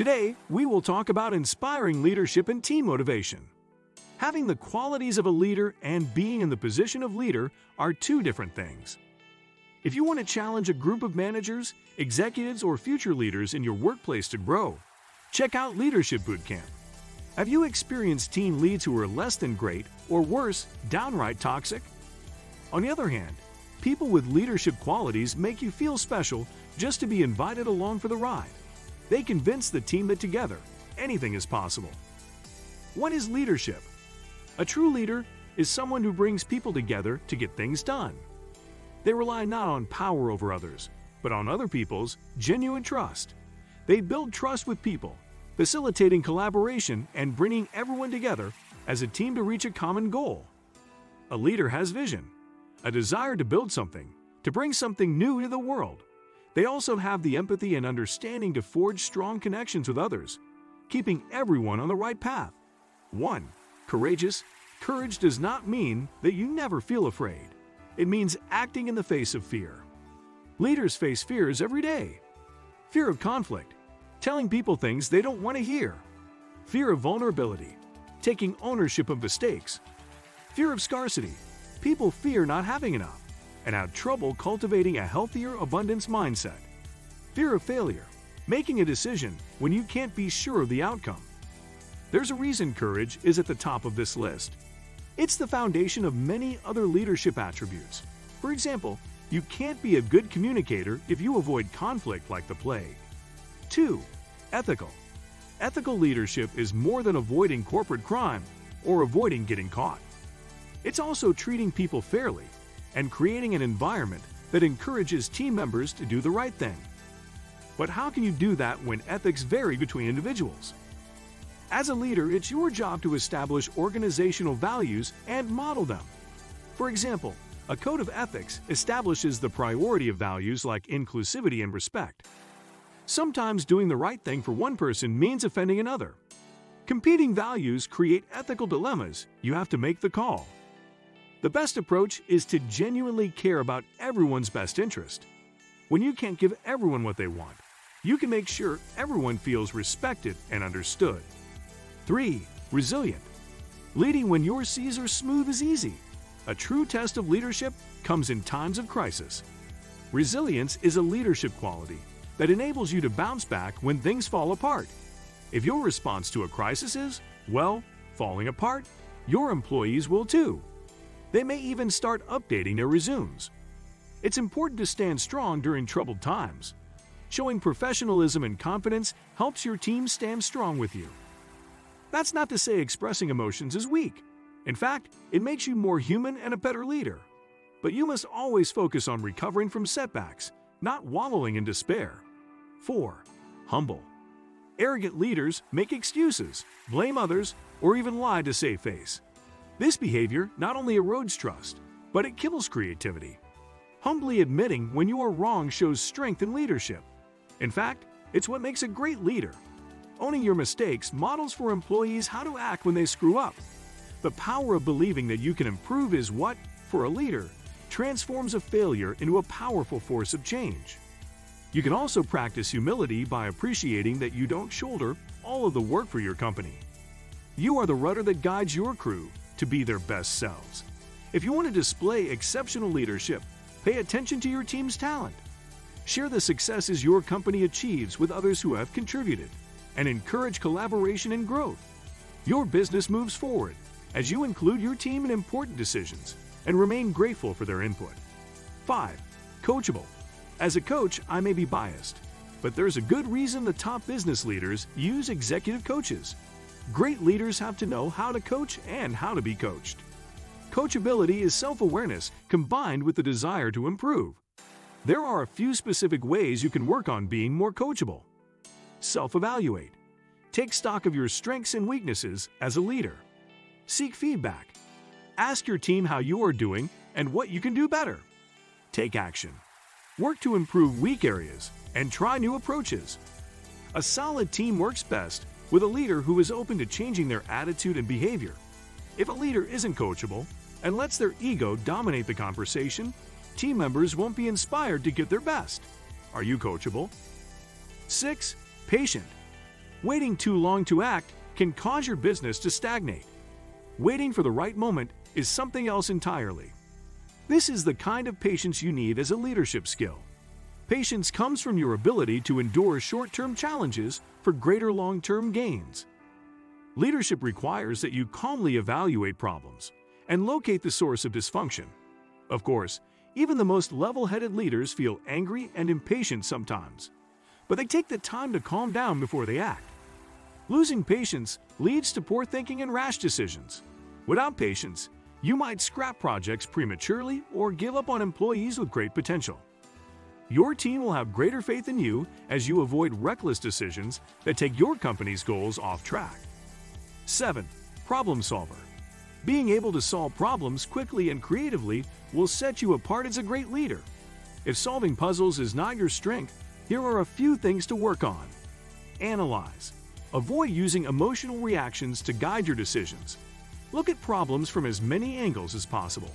Today, we will talk about inspiring leadership and team motivation. Having the qualities of a leader and being in the position of leader are two different things. If you want to challenge a group of managers, executives, or future leaders in your workplace to grow, check out Leadership Bootcamp. Have you experienced team leads who are less than great, or worse, downright toxic? On the other hand, people with leadership qualities make you feel special just to be invited along for the ride. They convince the team that together, anything is possible. What is leadership? A true leader is someone who brings people together to get things done. They rely not on power over others, but on other people's genuine trust. They build trust with people, facilitating collaboration and bringing everyone together as a team to reach a common goal. A leader has vision, a desire to build something, to bring something new to the world. They also have the empathy and understanding to forge strong connections with others, keeping everyone on the right path. 1. Courageous. Courage does not mean that you never feel afraid. It means acting in the face of fear. Leaders face fears every day. Fear of conflict, telling people things they don't want to hear. Fear of vulnerability, taking ownership of mistakes. Fear of scarcity, people fear not having enough and have trouble cultivating a healthier abundance mindset. Fear of failure, making a decision when you can't be sure of the outcome. There's a reason courage is at the top of this list. It's the foundation of many other leadership attributes. For example, you can't be a good communicator if you avoid conflict like the plague. 2. Ethical. Ethical leadership is more than avoiding corporate crime or avoiding getting caught. It's also treating people fairly and creating an environment that encourages team members to do the right thing. But how can you do that when ethics vary between individuals? As a leader, it's your job to establish organizational values and model them. For example, a code of ethics establishes the priority of values like inclusivity and respect. Sometimes doing the right thing for one person means offending another. Competing values create ethical dilemmas. You have to make the call. The best approach is to genuinely care about everyone's best interest. When you can't give everyone what they want, you can make sure everyone feels respected and understood. 3. Resilient. Leading when your seas are smooth is easy. A true test of leadership comes in times of crisis. Resilience is a leadership quality that enables you to bounce back when things fall apart. If your response to a crisis is, well, falling apart, your employees will too. They may even start updating their resumes. It's important to stand strong during troubled times. Showing professionalism and confidence helps your team stand strong with you. That's not to say expressing emotions is weak. In fact, it makes you more human and a better leader. But you must always focus on recovering from setbacks, not wallowing in despair. 4. Humble. Arrogant leaders make excuses, blame others, or even lie to save face. This behavior not only erodes trust, but it kills creativity. Humbly admitting when you are wrong shows strength in leadership. In fact, it's what makes a great leader. Owning your mistakes models for employees how to act when they screw up. The power of believing that you can improve is what, for a leader, transforms a failure into a powerful force of change. You can also practice humility by appreciating that you don't shoulder all of the work for your company. You are the rudder that guides your crew to be their best selves. If you want to display exceptional leadership, pay attention to your team's talent. Share the successes your company achieves with others who have contributed, and encourage collaboration and growth. Your business moves forward as you include your team in important decisions and remain grateful for their input. 5. Coachable. As a coach, I may be biased, but there's a good reason the top business leaders use executive coaches. Great leaders have to know how to coach and how to be coached. Coachability is self-awareness combined with the desire to improve. There are a few specific ways you can work on being more coachable. Self-evaluate. Take stock of your strengths and weaknesses as a leader. Seek feedback. Ask your team how you are doing and what you can do better. Take action. Work to improve weak areas and try new approaches. A solid team works best with a leader who is open to changing their attitude and behavior. If a leader isn't coachable and lets their ego dominate the conversation, team members won't be inspired to get their best. Are you coachable? 6. Patient. Waiting too long to act can cause your business to stagnate. Waiting for the right moment is something else entirely. This is the kind of patience you need as a leadership skill. Patience comes from your ability to endure short-term challenges for greater long-term gains. Leadership requires that you calmly evaluate problems and locate the source of dysfunction. Of course, even the most level-headed leaders feel angry and impatient sometimes, but they take the time to calm down before they act. Losing patience leads to poor thinking and rash decisions. Without patience, you might scrap projects prematurely or give up on employees with great potential. Your team will have greater faith in you as you avoid reckless decisions that take your company's goals off track. 7. Problem solver. Being able to solve problems quickly and creatively will set you apart as a great leader. If solving puzzles is not your strength, here are a few things to work on. Analyze. Avoid using emotional reactions to guide your decisions. Look at problems from as many angles as possible.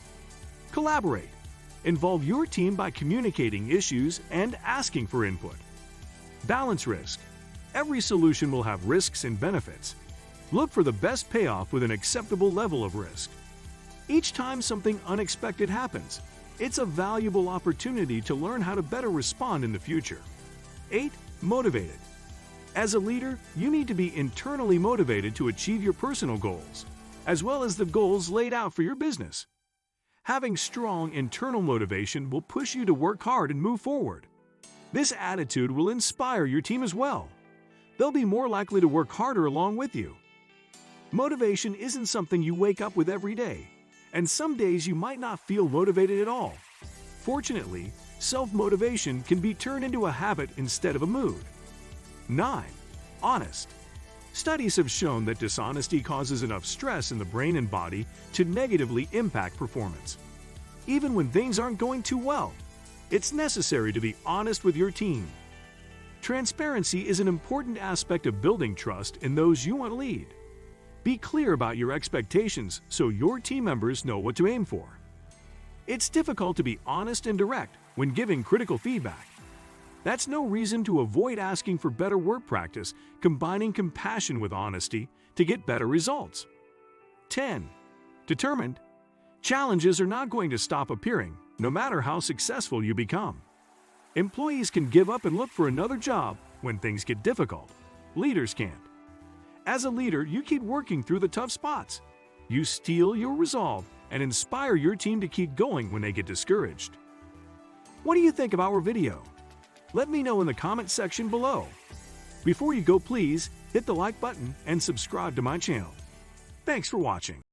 Collaborate. Involve your team by communicating issues and asking for input. Balance risk. Every solution will have risks and benefits. Look for the best payoff with an acceptable level of risk. Each time something unexpected happens, it's a valuable opportunity to learn how to better respond in the future. 8. Motivated. As a leader, you need to be internally motivated to achieve your personal goals, as well as the goals laid out for your business. Having strong internal motivation will push you to work hard and move forward. This attitude will inspire your team as well. They'll be more likely to work harder along with you. Motivation isn't something you wake up with every day, and some days you might not feel motivated at all. Fortunately, self-motivation can be turned into a habit instead of a mood. 9. Honest. Studies have shown that dishonesty causes enough stress in the brain and body to negatively impact performance. Even when things aren't going too well, it's necessary to be honest with your team. Transparency is an important aspect of building trust in those you want to lead. Be clear about your expectations so your team members know what to aim for. It's difficult to be honest and direct when giving critical feedback. That's no reason to avoid asking for better work practice, combining compassion with honesty to get better results. 10. Determined. Challenges are not going to stop appearing, no matter how successful you become. Employees can give up and look for another job when things get difficult. Leaders can't. As a leader, you keep working through the tough spots. You steel your resolve and inspire your team to keep going when they get discouraged. What do you think of our video? Let me know in the comment section below. Before you go, please hit the like button and subscribe to my channel. Thanks for watching.